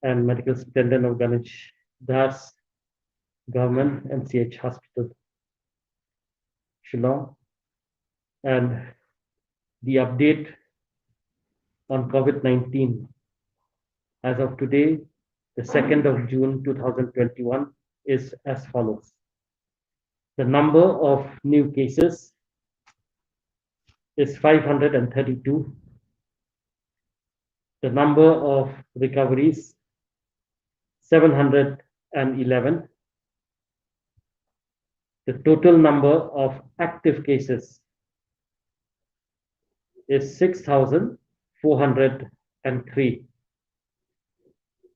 and Medical Superintendent of Dhs Government MCH Hospital, Shillong. And the update on COVID-19 as of today, the 2nd of June 2021, is as follows. The number of new cases is 532. The number of recoveries, 711. The total number of active cases is 6,403.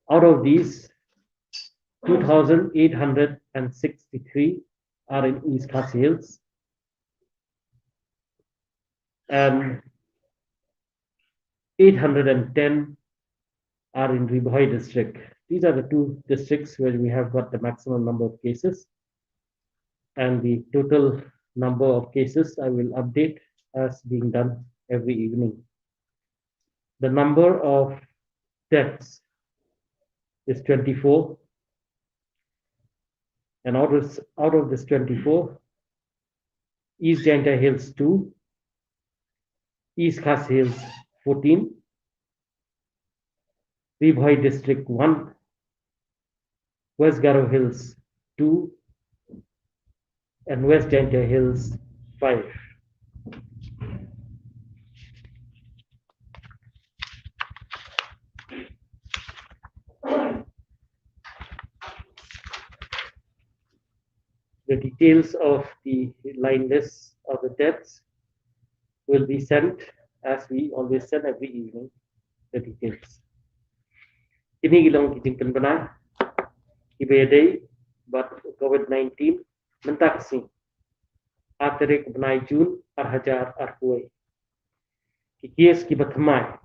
Out of these, 2,863 are in East Khasi Hills and 810 are in Ribhoi district. These are the two districts where we have got the maximum number of cases, and the total number of cases I will update as being done every evening. The number of deaths is 24, and out of this 24, East Jingpyntip Hills 2, East Khasi Hills 14, Ribhoi District 1, West Garo Hills 2, and West Jingpyntip Hills 5. The details of the line list of the deaths will be sent as we always send every evening, the details. Ini gilang kijingkan benar, ibadai, but COVID-19 mentaksi. Akhirnya kebenai Jun arhajar arhuai. Kikias kibathamai,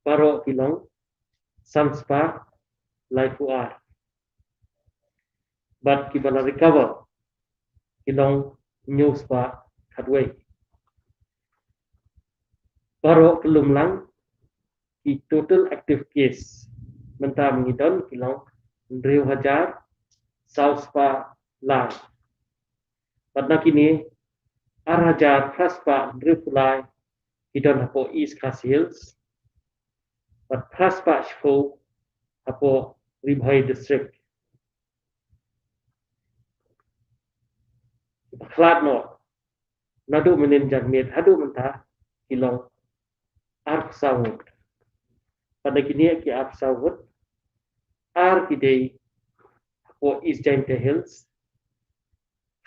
paro gilang, samspa, laifu ar. But kibana recover, gilang news pa hadway. Paro kelum lang, ki total active case menta mengidon kilang 2,000 south pa lang. Pada kini arhajar plus pa drifulai idon hapo East Khasi Hills, but plus pa shfo hapo Ribhoi district. Khlat no nadu menin jagmet hadu menta kilang arp sawut. Pada kini ki arp sawut ar kidei hapo East Jingpyntip Hills,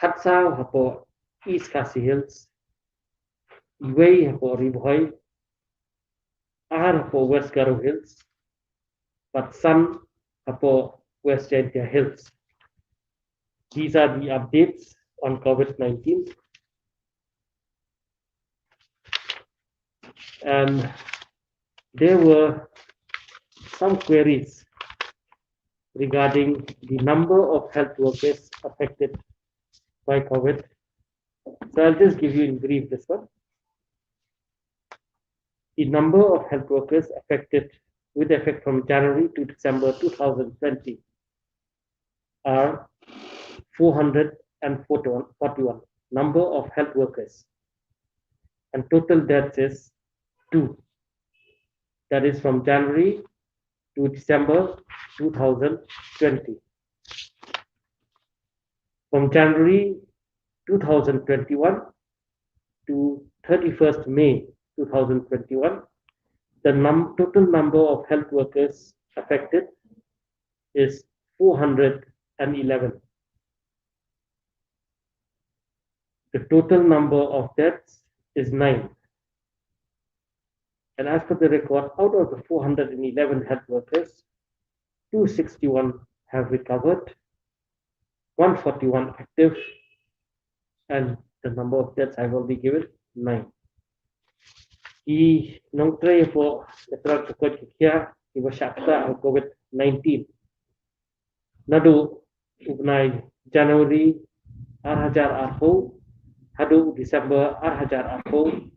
hatsaw hapo East Khasi Hills, iway hapo Ribhoi, ar hapo West Garo Hills, but some hapo West Jingpyntip Hills. These are the updates on COVID-19. And there were some queries regarding the number of health workers affected by COVID. So I'll just give you in brief this one. The number of health workers affected with effect from January to December 2020 are 441 number of health workers, and total deaths is 2. That is from January to December 2020. From January 2021 to 31st May 2021, the total number of health workers affected is 411. The total number of deaths is 9. And as per the record, out of the 411 health workers, 261 have recovered, 141 active, and the number of deaths I've already given, 9. I nongtre po letra tukod kikia iba syakta ang COVID-19. Nadu ubnay January arhajar arho, hadu December arhajar arho,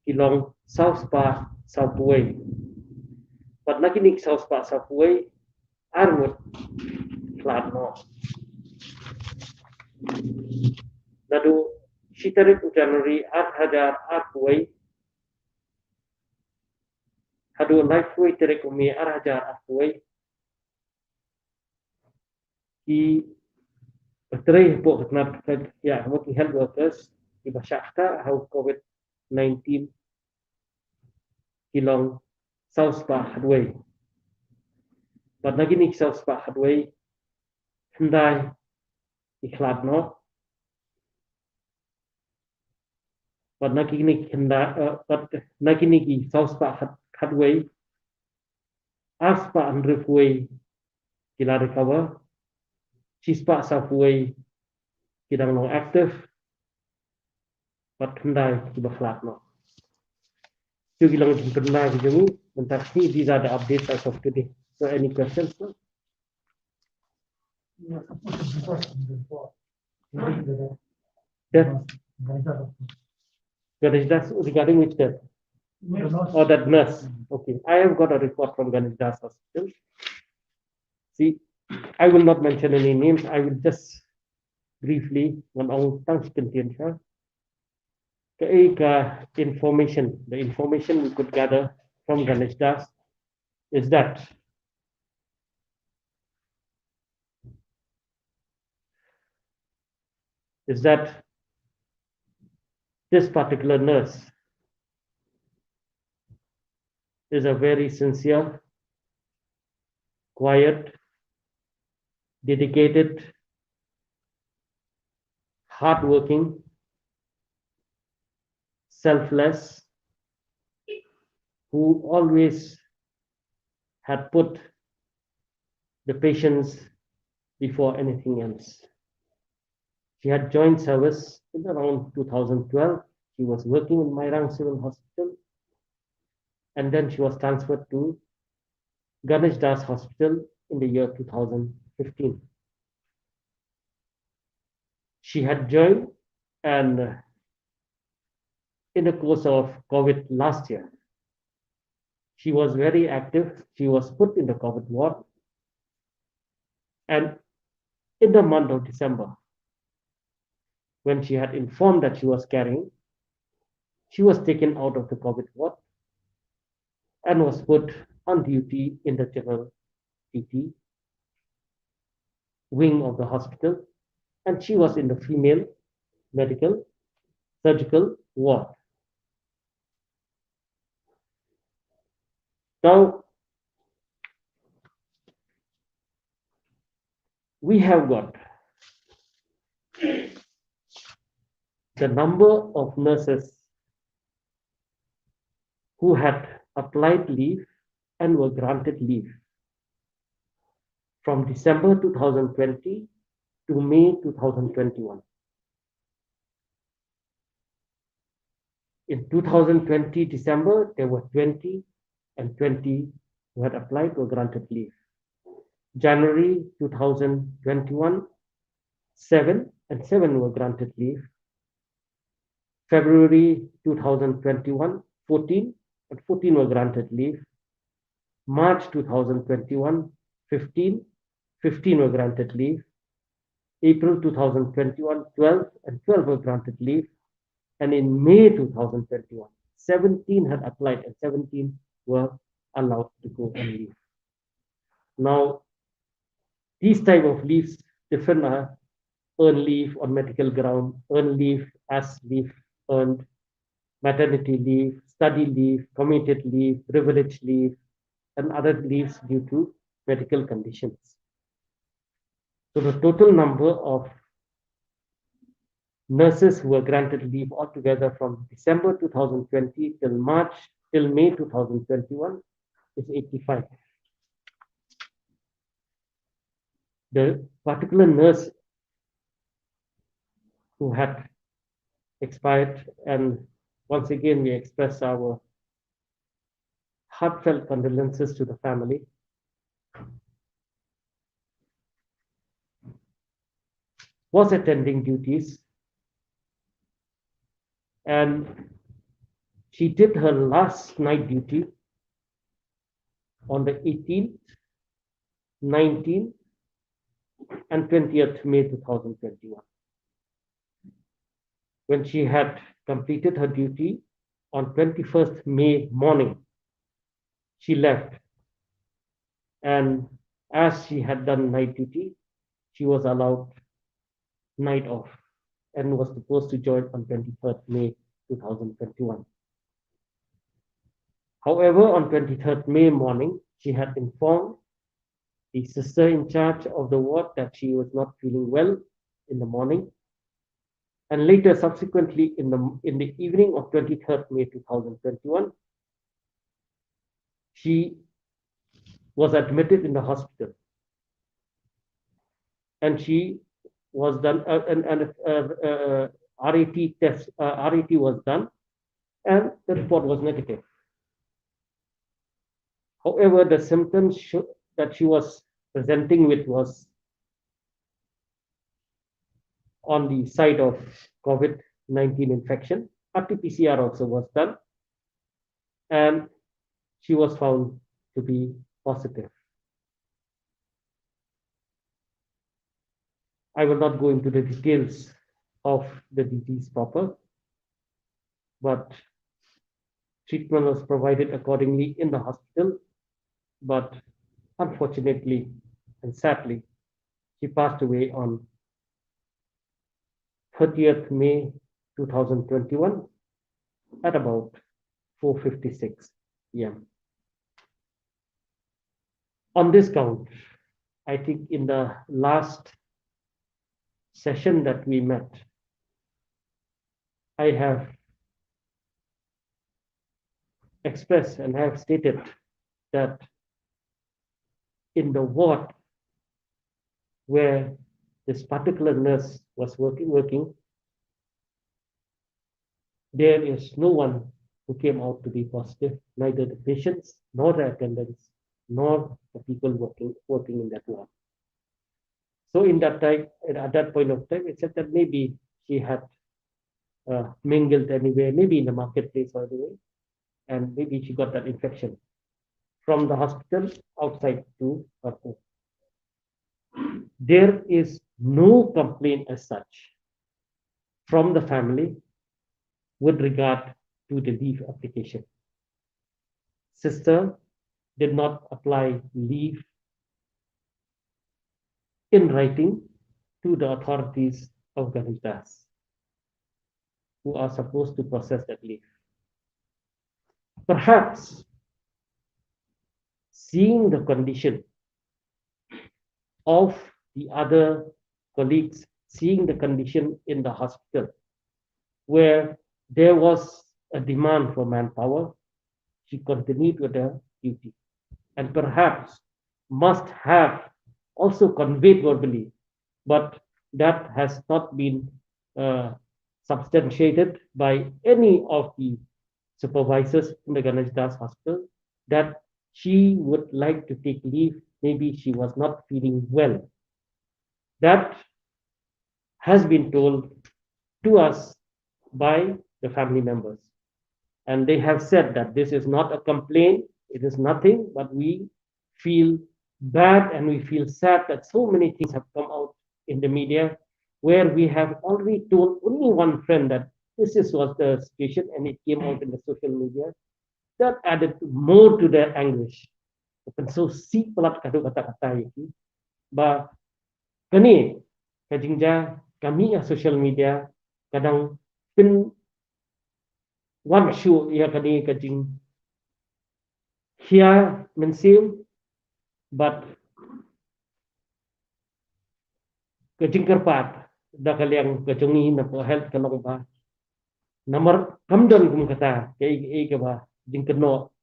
ilong South Pa South Way. But nakinig sa uspa sa puway, armut flat no. Nadu shitarit January 8,000 puway, hadu life puway terik umi 8,000 puway, ki berterai po kenat ya working health workers di Basyakta how COVID-19 kilong South Pa Hadway. But naginig South Pa Hadway, hendai ikhlad no. But naginig hendai, but naginig South Pa Hadway, aspa andrefway kila recover, chispa safway kidang no active, but hendai kibakhlad no. These are the updates as of today. So any questions? No? That Ganeshdas regarding which death? Or that nurse. Okay. I have got a report from Ganeshdas Hospital. See, I will not mention any names. I will just briefly information. The information we could gather from Ganeshdas is that this particular nurse is a very sincere, quiet, dedicated, hardworking, selfless, who always had put the patients before anything else. She had joined service in around 2012. She was working in Mairang Civil Hospital, and then she was transferred to Ganeshdas Hospital in the year 2015. She had joined, and in the course of COVID last year, she was very active. She was put in the COVID ward, and in the month of December, when she had informed that she was carrying, she was taken out of the COVID ward and was put on duty in the general PT wing of the hospital, and she was in the female medical surgical ward. Now, we have got the number of nurses who had applied leave and were granted leave from December 2020 to May 2021. In 2020 December, there were 20 and 20 who had applied were granted leave. January 2021, 7 and 7 were granted leave. February 2021, 14 and 14 were granted leave. March 2021, 15 were granted leave. April 2021, 12 and 12 were granted leave. And in May 2021, 17 had applied and 17 were allowed to go on leave. Now, these type of leaves, different are earned leave on medical ground, earned leave as leave earned, maternity leave, study leave, commuted leave, privilege leave, and other leaves due to medical conditions. So the total number of nurses who were granted leave altogether from December 2020 till May 2021 is 85. The particular nurse who had expired, and once again we express our heartfelt condolences to the family, was attending duties, and she did her last night duty on the 18th, 19th, and 20th May 2021. When she had completed her duty on 21st May morning, she left. And as she had done night duty, she was allowed night off and was supposed to join on 23rd May 2021. However, on 23rd May morning, she had informed the sister in charge of the ward that she was not feeling well in the morning. And later, subsequently, in the evening of 23rd May 2021, she was admitted in the hospital. And she was done, RAT test, RAT was done, and the report was negative. However, the symptoms that she was presenting with was on the side of COVID-19 infection. RT-PCR also was done, and she was found to be positive. I will not go into the details of the disease proper, but treatment was provided accordingly in the hospital. But unfortunately and sadly, she passed away on 30th May 2021 at about 4:56 p.m. On this count, I think in the last session that we met, I have expressed and have stated that in the ward where this particular nurse was working, there is no one who came out to be positive, neither the patients, nor the attendants, nor the people working in that ward. So in that time, at that point of time, it said that maybe she had mingled anywhere, maybe in the marketplace or anywhere, and maybe she got that infection from the hospital outside to her home. There is no complaint as such from the family with regard to the leave application. Sister did not apply leave in writing to the authorities of Dhs, who are supposed to process that leave. Perhaps seeing the condition of the other colleagues, seeing the condition in the hospital where there was a demand for manpower, she continued with her duty, and perhaps must have also conveyed verbally, but that has not been substantiated by any of the supervisors in the Ganesh Das hospital, that she would like to take leave. Maybe she was not feeling well. That has been told to us by the family members. And they have said that this is not a complaint, it is nothing, but we feel bad and we feel sad that so many things have come out in the media where we have already told only one friend that this was the situation, and it came out in the social media. That added more to their anguish. So si pelat kadu kata-kata itu, ba kani kajingja kami ya social media kadang pin one show ya kani kajing here mensim, but kajing kerpat da kaliang kajongi na po health kanong ba namar kamdon kum kata kay ka ba jing keno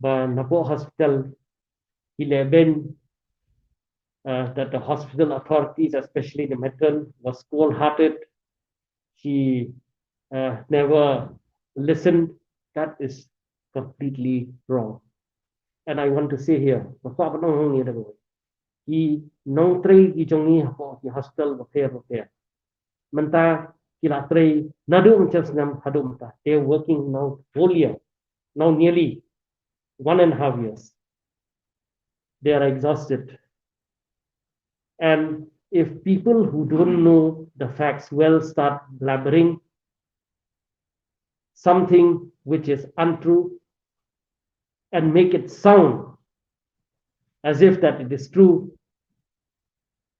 ba na po hospital 11 that the hospital authorities, especially the matron, was cold-hearted. She never listened. That is completely wrong. And I want to say here, he no tray ijongi the hospital repair. Manta kila tray nadu nam hadu mata. They are working now whole year, now nearly 1.5 years. They are exhausted. And if people who don't know the facts well start blabbering something which is untrue and make it sound as if that it is true,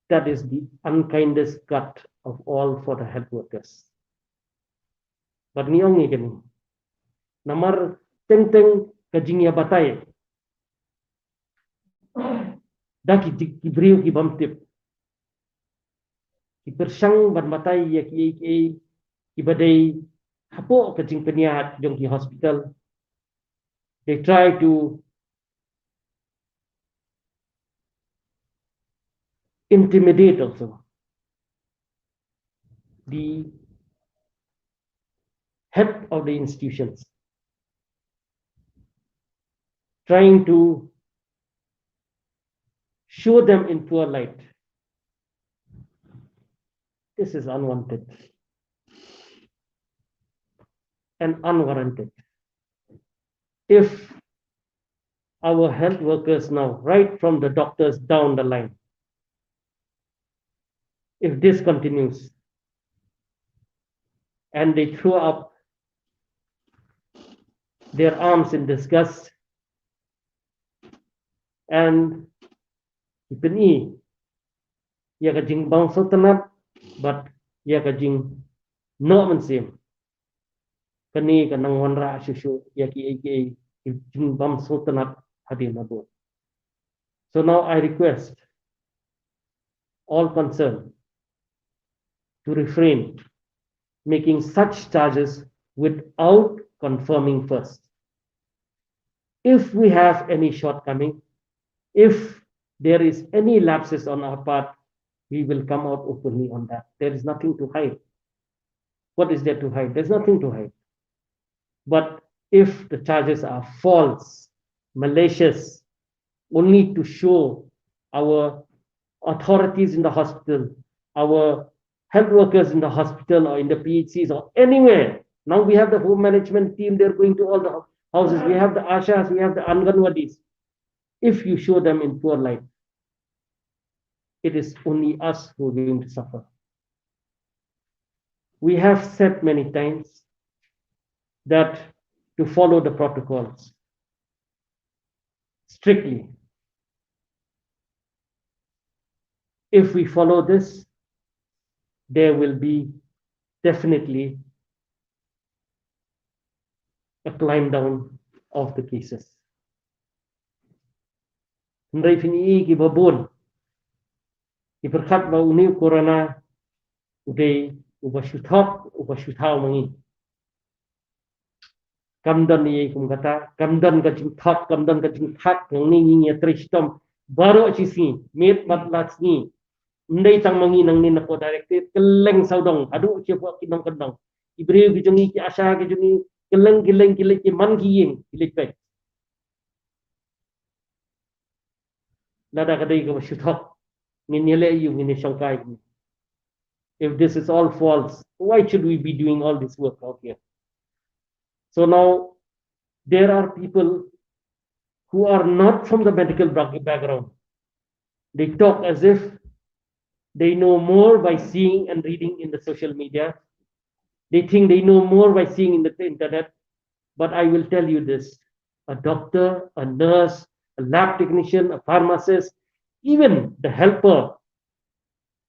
that is the unkindest cut of all for the health workers. But ni ong ni namar teng kajingya batay da ki brio ki bamtip ki persang ban batay ya ki badai hapo kajing peniat jong ki hospital. They try to intimidate also the head of the institutions, trying to show them in poor light. This is unwanted and unwarranted. If our health workers now, right from the doctors down the line, if this continues and they throw up their arms in disgust and ipeni ya kajing bang sultanat but ya kajing no mensim kani kanang wanra susu ya ki jing bang sultanat hadir nabo. So now I request all concerned to refrain making such charges without confirming first. If we have any shortcoming, if there is any lapses on our part, we will come out openly on that. There is nothing to hide. What is there to hide? There's nothing to hide. But if the charges are false, malicious, only to show our authorities in the hospital, our health workers in the hospital or in the PHCs or anywhere. Now we have the home management team, they're going to all the houses. We have the Ashas, we have the Anganwadis. If you show them in poor light, it is only us who are going to suffer. We have said many times that to follow the protocols strictly. If we follow this, there will be definitely a climb down of the cases. Ndai fini ki babon ki berkat ba uni corona udai ubashutau mangi kamdan ni kum kata kamdan ka jing thak yang ni tristom baro chisi met matlat ni ndai tang mangi nang ni nako directed keleng saudong adu chepo kinong kendong ibreu ki jongi ki asha ki jongi keleng ki man ki yeng ki nada kadai ka bashuthok ni nile yu ni shangkai. If this is all false, why should we be doing all this work out here? So now there are people who are not from the medical background. They talk as if they know more by seeing and reading in the social media. They think they know more by seeing in the internet. But I will tell you this, a doctor, a nurse, a lab technician, a pharmacist, even the helper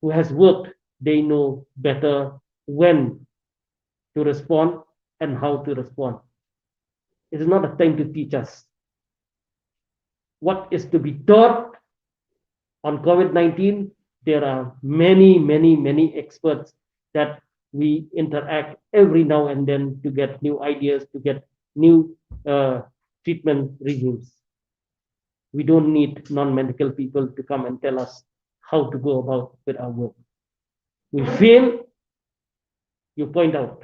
who has worked, they know better when to respond and how to respond. It is not a time to teach us. What is to be taught on COVID-19, there are many experts that we interact every now and then to get new ideas, to get new treatment regimes. We don't need non-medical people to come and tell us how to go about with our work. We fail, you point out,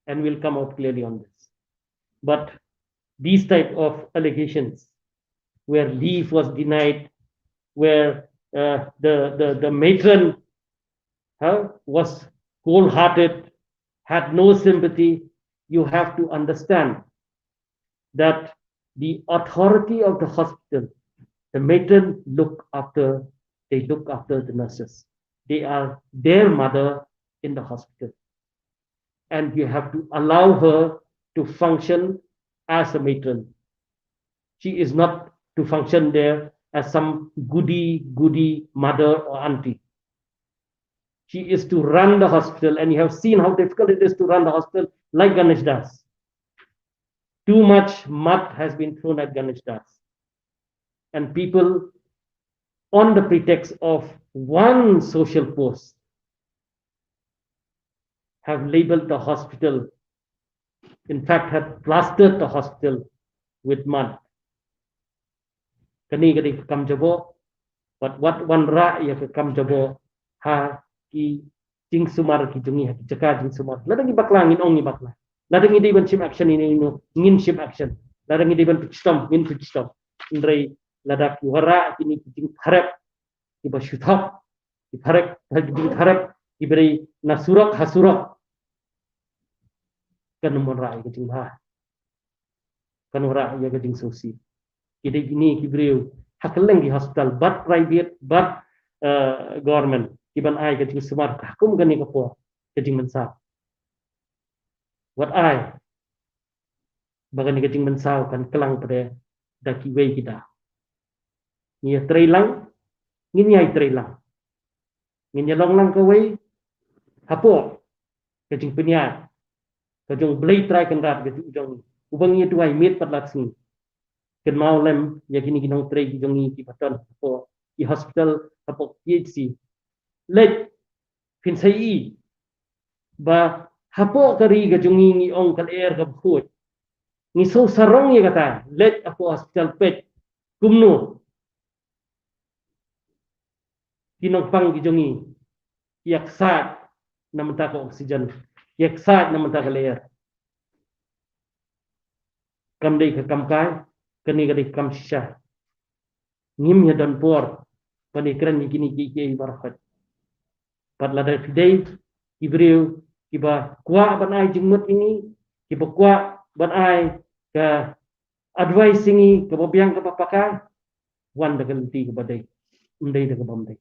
and we'll come out clearly on this. But these type of allegations, where leave was denied, where the matron was cold-hearted, had no sympathy, you have to understand that the authority of the hospital The matron they look after the nurses. They are their mother in the hospital. And you have to allow her to function as a matron. She is not to function there as some goody mother or auntie. She is to run the hospital, and you have seen how difficult it is to run the hospital like Ganesh Das. Too much mud has been thrown at Ganesh Das. And people, on the pretext of one social post, have labeled the hospital, in fact, have plastered the hospital with mud. Kani kadi kam jabo, but what one ra ya kam jabo ha ki jing sumar ki jungi ha ki jaka jing sumar. Ladang ibakla ngin ong ibakla. Ladang idi ban ship action ini no ngin ship action. Ladang idi ban pitstop ngin pitstop. Indrai ladak wara kini jing harap ki ba shuthap ki harap jing harap ki beri nasurak hasurak. Kan ra ki jing ha. Kan ra ya ki jing sosi. Kita gini kibriu hakeleng di hospital but private but government iban ai ke smart hakum gani kapo ke mensa what ai bagani ke mensa kan kelang pada daki wei kita ni trailang ngin nyai trailang ngin yalong lang ka wei hapo ke penya ke jong blai try kan rat ke jong ubang ni tuai mit patlat sini Ken mau lem ya kini kinong tray ki jongi ki paton po i hospital apo PHC let fin sai ba hapo kari ga jongi ni ong kal air ga khot ni so sarong ye kata let apo hospital pet kumno kinong pang ki jongi yak sat namanta ko oxygen yak sat namanta ka air kam dei ka kam kai kani kadi kam shisha ngim ya dan por pani kran ni kini ki barakat pat la da fidei ibreu kiba kwa ban ai jingmut ini kiba kwa ban ai ka advice ini ke bobiang ke pakai wan da galti ke badai undai da bamdai.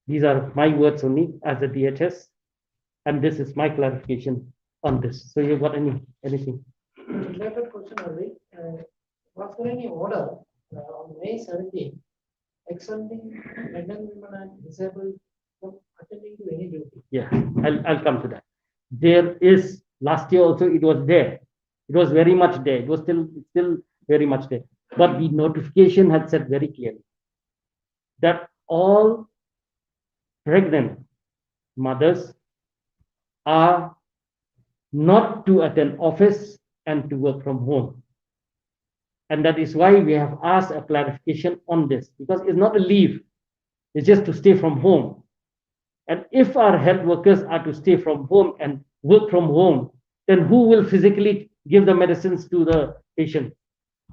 These are my words only as a DHS, and this is my clarification on this. So you got anything? Related question only. Was there any order on May 17 extending pregnant women and disabled from attending to any duty? Yeah, I'll come to that. There is last year also it was there. It was very much there. It was still very much there. But the notification had said very clearly that all pregnant mothers are not to attend office and to work from home. And that is why we have asked a clarification on this, because it's not a leave, it's just to stay from home. And if our health workers are to stay from home and work from home, then who will physically give the medicines to the patient?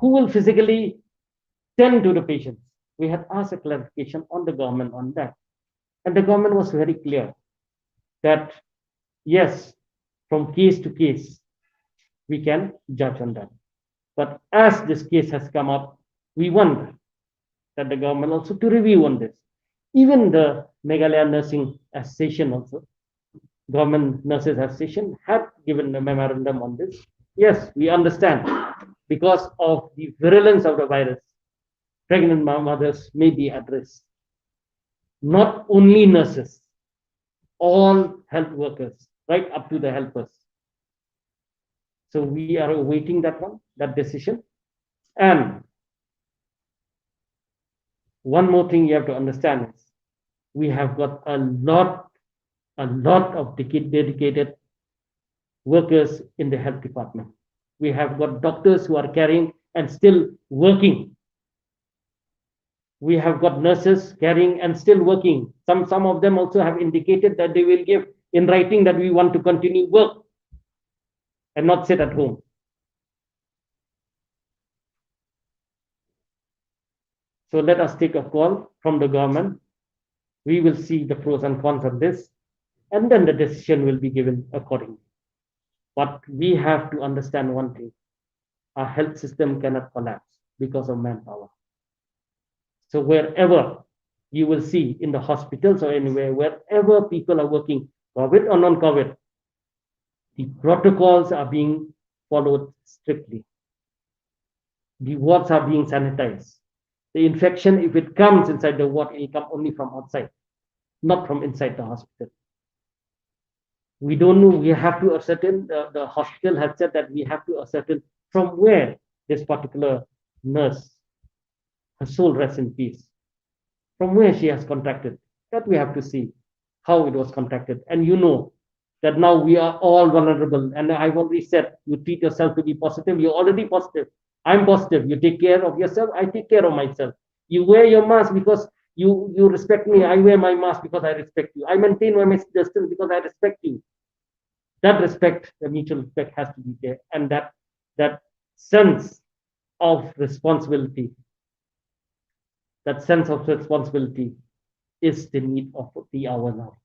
Who will physically tend to the patients? We had asked a clarification on the government on that. And the government was very clear that, yes, from case to case, we can judge on that. But as this case has come up, we want that the government also to review on this. Even the Meghalaya Nursing Association also, Government Nurses Association had given a memorandum on this. Yes, we understand because of the virulence of the virus, pregnant mothers may be at risk. Not only nurses, all health workers, right up to the helpers. So we are awaiting that one, that decision. And one more thing you have to understand is we have got a lot of dedicated workers in the health department. We have got doctors who are caring and still working. We have got nurses caring and still working. Some of them also have indicated that they will give in writing that we want to continue work and not sit at home. So let us take a call from the government. We will see the pros and cons of this, and then the decision will be given accordingly. But we have to understand one thing. Our health system cannot collapse because of manpower. So wherever you will see in the hospitals or anywhere, wherever people are working, COVID or non-COVID, the protocols are being followed strictly. The wards are being sanitized. The infection, if it comes inside the ward, it will come only from outside, not from inside the hospital. We don't know, we have to ascertain, the hospital has said that we have to ascertain from where this particular nurse, her soul rests in peace, from where she has contracted. That we have to see how it was contracted. And you know that now we are all vulnerable. And I've already said, you treat yourself to be positive. You're already positive. I'm positive. You take care of yourself. I take care of myself. You wear your mask because you respect me. I wear my mask because I respect you. I maintain my distance because I respect you. That respect, the mutual respect, has to be there. And that sense of responsibility, is the need of the hour now.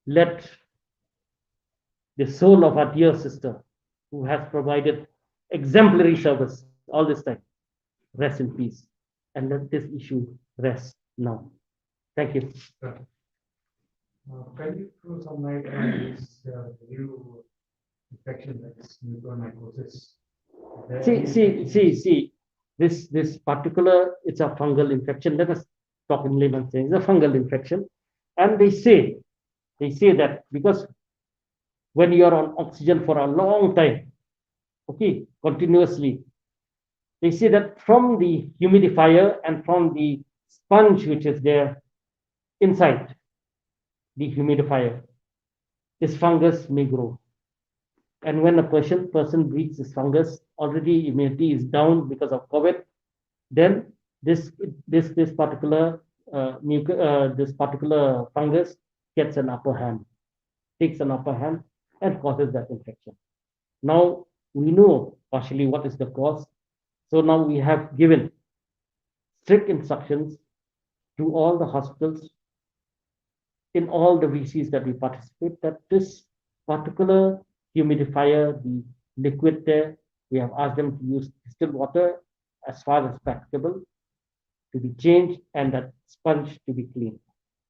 Let the soul of our dear sister, who has provided exemplary service all this time, rest in peace. And let this issue rest now. Thank you. Can you throw some light on this new infection, that is mucormycosis? See. This particular, it's a fungal infection. Let us talk in layman's terms. It's a fungal infection, and they say that because when you are on oxygen for a long time, okay, continuously, they say that from the humidifier and from the sponge which is there inside the humidifier, this fungus may grow. And when a person breathes this fungus, already immunity is down because of COVID, then this particular fungus gets an upper hand, takes an upper hand, and causes that infection. Now we know partially what is the cause. So now we have given strict instructions to all the hospitals in all the VCs that we participate, that this particular humidifier, the liquid there, we have asked them to use distilled water as far as practicable to be changed, and that sponge to be cleaned.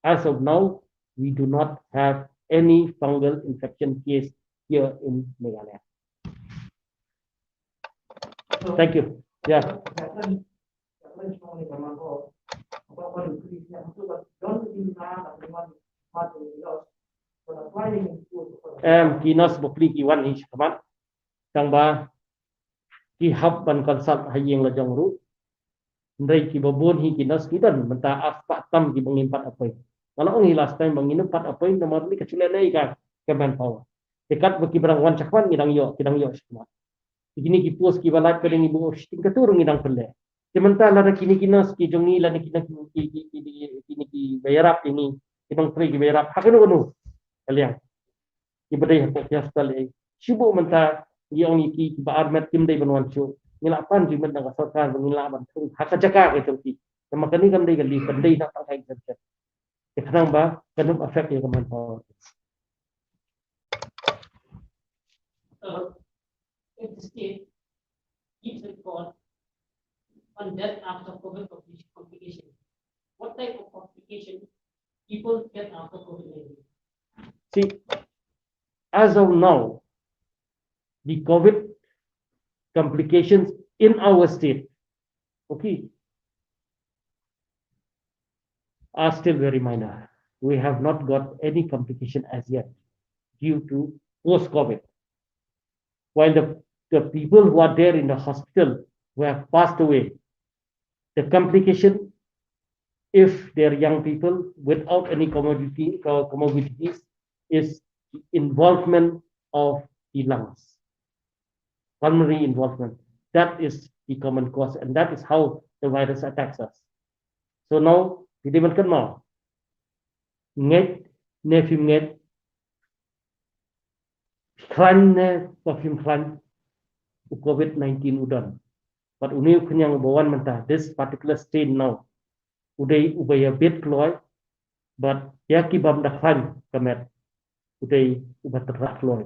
As of now, we do not have any fungal infection case here in Meghalaya. Thank you. Yeah. Kinos bukli kiwan hi kamat tang ba ki hab ban konsult hayeng la jong ru ndai ki babon hi kinos kidan menta apa tam ki bangimpat apai kalau ong hi last time banginu pat apai nomor ni kecule nei ka kemen power dekat baki barang wan chakwan ngidang yo semua kini ki post ki balat kadang ibu sting katur ngidang pelle sementara la kini kinos ki jongi la kini ki bayarap ini kitong tri ki bayarap hakenu kalian ibadai hakok yastal sibuk menta yang iki ba armet tim dai banwan chu nilapan ji men dang sarkar nilaban thung hakajaka ke tongki makani kan dai gali pandai nak tang kai kerja kadang ba kanum affect ya kaman power. If the state keeps record on death after COVID complication, what type of complication people get after COVID-19? See, as of now, the COVID complications in our state, okay, are still very minor. We have not got any complication as yet due to post-COVID. While the people who are there in the hospital who have passed away, the complication, if they're young people without any comorbidities, is involvement of the lungs, pulmonary involvement. That is the common cause, and that is how the virus attacks us. So now, kita makan mau nget nefim nget klan perfume klan COVID-19 udan. But uni kenyang bawan mentah this particular strain now udai ubaya bed kloy, but ya kibam dah klan kamet udai ubat terak kloy.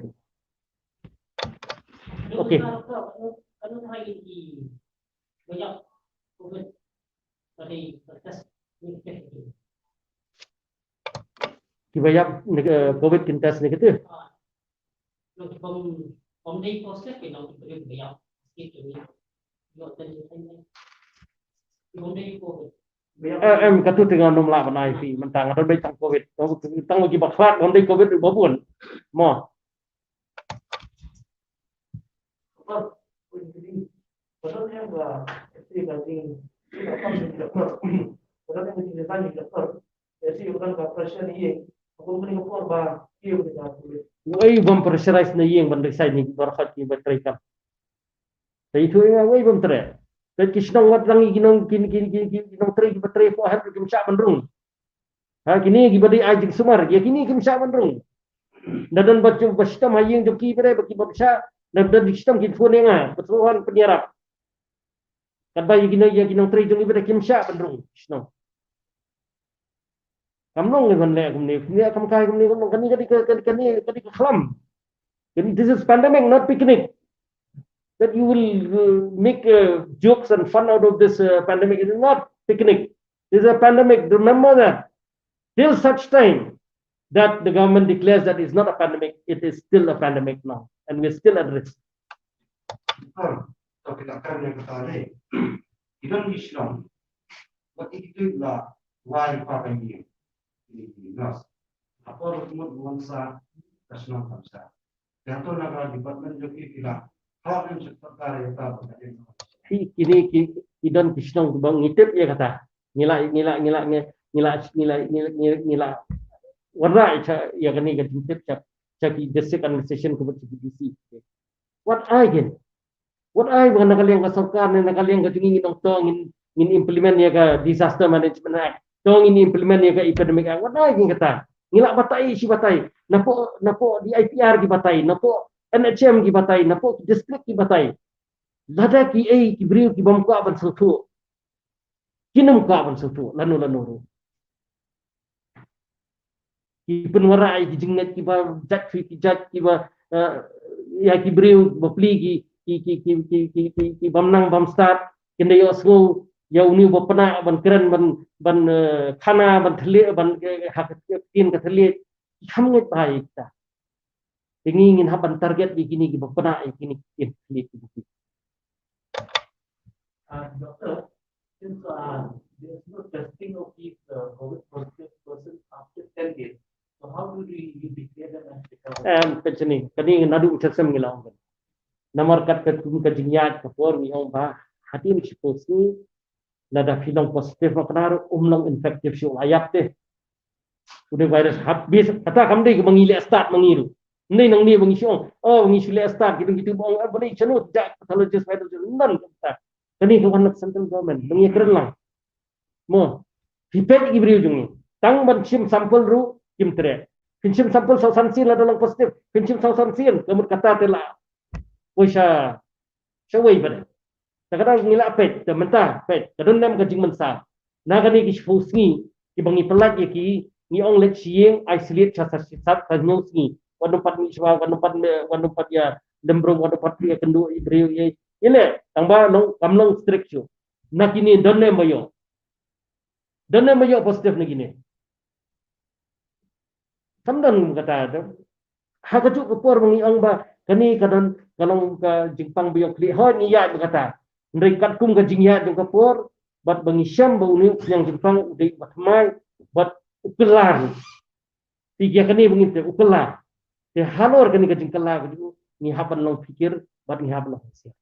Okay. Ano tayo di banyak pada tes negatif. Kibayap COVID kintas negatif. Kalau from day positif kita nak beri bayar sikit ni. Yok dan from day COVID. Katu tengah nomla banai fi mentang ada baik tang COVID. Tang lagi baklat on day COVID babun. Mo. Padahal yang istri kami apa padahal yang kita tanya dokter, istri bukan pressure ni, aku mungkin kau bah kau kita boleh. Wai bom pressurize na yeng ban resai ni barkhat ki batrai kam. Sai tu yang wai bom tre. Kat kisnong wat langi ginong ginong tre ki batrai po har ki msa bandrung. Ha kini ki badai ajik sumar, ya kini ki msa bandrung. Dadan bacu bastam hayeng joki bare baki babsa, dadan sistem ki phone nga, betulan penyarap. Kadai ya ginong tre jong ibada ki msa bandrung. Kisnong. Kamnong ni ban le kumni, ni kam kai kumni kani ke khlam. This is pandemic, not picnic. That you will make jokes and fun out of this pandemic. It is not picnic. This is a pandemic. Remember that. Till such time that the government declares that it's not a pandemic, it is still a pandemic now. And we're still at risk. So kita akan yang kata kita ni Islam. Waktu itu lah why apa ini? Nas. Apa rumah bangsa nasional bangsa. Yang tu nak department joki kita. Hal yang seperti itu apa? Kini dan Kishnong bang ngitip ya kata. Ngila warna ya kani ka ngitip caki district administration ko BC. What I bukan nakaliang ka sarkar na nakaliang ka tingin ng tong in implement ya ka disaster management act. Tong ini implement ya ka epidemic act. What I kata. Ngila batai si batai. Napo di IPR ki batai. Napo NHM ki batai, napo district ki batai. Lada ki ki beriu ki bamka ban sutu. Kinam ka ban sutu lanu. Ki penwarai ki jingat ki ba jat ki ba ya ki beriu bapli ki bamnang bam start kende yo sngau ya uni ba pana ban keren ban khana ban thli ban hak tin ka thli hamnget bai ta. Ingin hapan target begini kita pernah ini kita. Doctor, since there is no testing of these COVID positive persons after 10 days, so how do you declare them as recovered? Penceni, kani nadu ucapsam ngilang. Nomor kat ketum kejinyat kapor ni om bah hati ni siposi nada film positif maknar umlang infektif syul ayap teh. Udah virus habis kata kamde mengili start mengiru. Ni nang ni bangi siong bangi sile start gitu bong bani chanu jak pathologist virus nan kata kani ko anak central government bangi keren lang mo pipet ibriu jungi tang ban sim sampel ru kim tre sim sampel sau sansin la dalang positif sim sau sansin kamut kata tela poisa sawai bade takadang ngila pet menta pet kadon nam ka jingmensa na kani ki fusngi ki bangi pelat ye ki ni ong let sieng isolate sat tanyo sngi wanupat ni sebab wanupat ya dembrong wanupat ya kendu ibriu ye ile tangba nong kamnong strict yo nakini donne mayo positif nagini samdan kata hakaju kupor mengi ang ba kani kadon kalong ka jingpang biyo kli ho ni ya kata ndrikat kum ka jingya dong kapor bat bangi syam ba uni yang jingpang udai batmai bat ukelar tiga kani bengi ukelar te halor kani ka jingkala ni hapan long pikir bat ni hapan long sia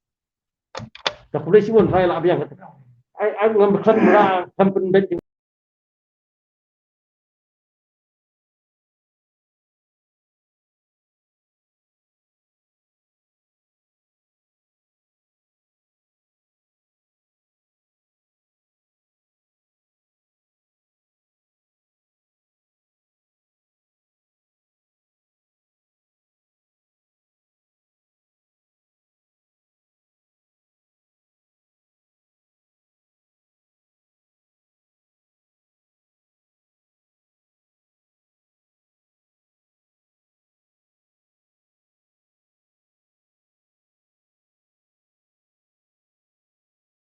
ka polisi won file abyang kata ai ngam khat mara kampen